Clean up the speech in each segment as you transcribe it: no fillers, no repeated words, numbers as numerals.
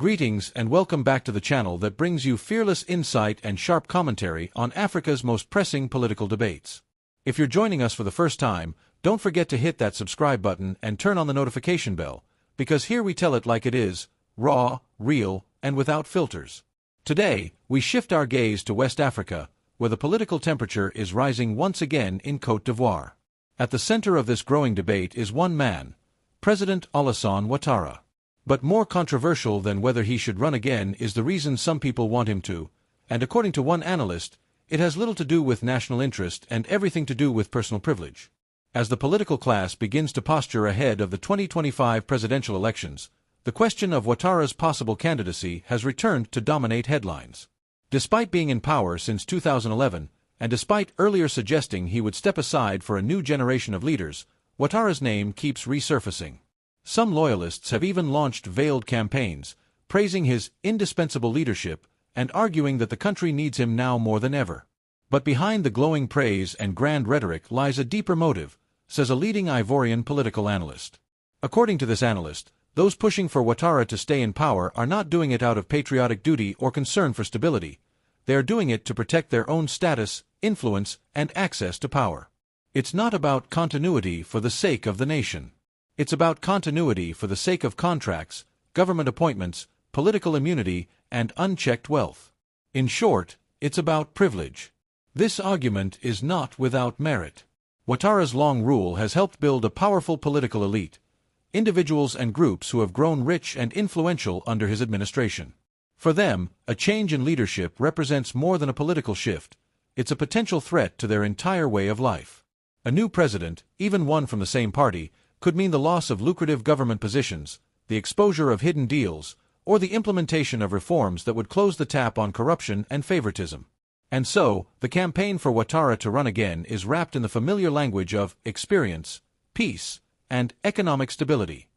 Greetings and welcome back to the channel that brings you fearless insight and sharp commentary on Africa's most pressing political debates. If you're joining us for the first time, don't forget to hit that subscribe button and turn on the notification bell, because here we tell it like it is, raw, real, and without filters. Today, we shift our gaze to West Africa, where the political temperature is rising once again in Côte d'Ivoire. At the center of this growing debate is one man, President Alassane Ouattara. But more controversial than whether he should run again is the reason some people want him to, and according to one analyst, it has little to do with national interest and everything to do with personal privilege. As the political class begins to posture ahead of the 2025 presidential elections, the question of Ouattara's possible candidacy has returned to dominate headlines. Despite being in power since 2011, and despite earlier suggesting he would step aside for a new generation of leaders, Ouattara's name keeps resurfacing. Some loyalists have even launched veiled campaigns, praising his indispensable leadership and arguing that the country needs him now more than ever. But behind the glowing praise and grand rhetoric lies a deeper motive, says a leading Ivorian political analyst. According to this analyst, those pushing for Ouattara to stay in power are not doing it out of patriotic duty or concern for stability. They are doing it to protect their own status, influence, and access to power. It's not about continuity for the sake of the nation. It's about continuity for the sake of contracts, government appointments, political immunity, and unchecked wealth. In short, it's about privilege. This argument is not without merit. Ouattara's long rule has helped build a powerful political elite, individuals and groups who have grown rich and influential under his administration. For them, a change in leadership represents more than a political shift. It's a potential threat to their entire way of life. A new president, even one from the same party, could mean the loss of lucrative government positions, the exposure of hidden deals, or the implementation of reforms that would close the tap on corruption and favoritism. And so, the campaign for Ouattara to run again is wrapped in the familiar language of experience, peace, and economic stability.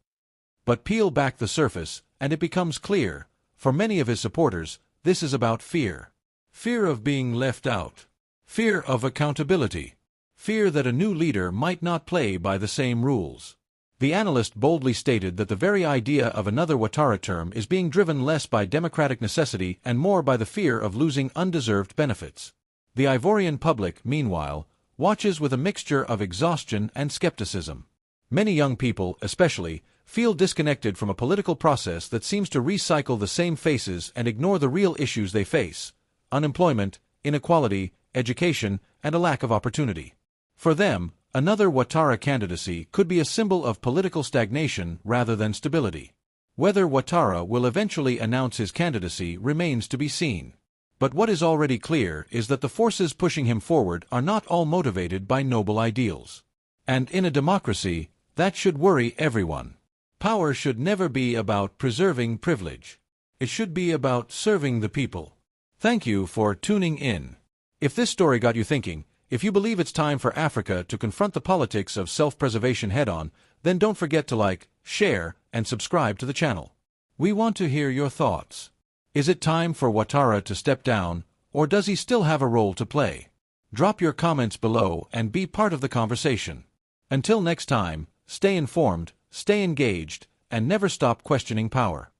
But peel back the surface, and it becomes clear, for many of his supporters, this is about fear. Fear of being left out. Fear of accountability. Fear that a new leader might not play by the same rules. The analyst boldly stated that the very idea of another Ouattara term is being driven less by democratic necessity and more by the fear of losing undeserved benefits. The Ivorian public, meanwhile, watches with a mixture of exhaustion and skepticism. Many young people, especially, feel disconnected from a political process that seems to recycle the same faces and ignore the real issues they face: unemployment, inequality, education, and a lack of opportunity. For them, another Ouattara candidacy could be a symbol of political stagnation rather than stability. Whether Ouattara will eventually announce his candidacy remains to be seen. But what is already clear is that the forces pushing him forward are not all motivated by noble ideals. And in a democracy, that should worry everyone. Power should never be about preserving privilege. It should be about serving the people. Thank you for tuning in. If this story got you thinking, if you believe it's time for Africa to confront the politics of self-preservation head-on, then don't forget to like, share, and subscribe to the channel. We want to hear your thoughts. Is it time for Ouattara to step down, or does he still have a role to play? Drop your comments below and be part of the conversation. Until next time, stay informed, stay engaged, and never stop questioning power.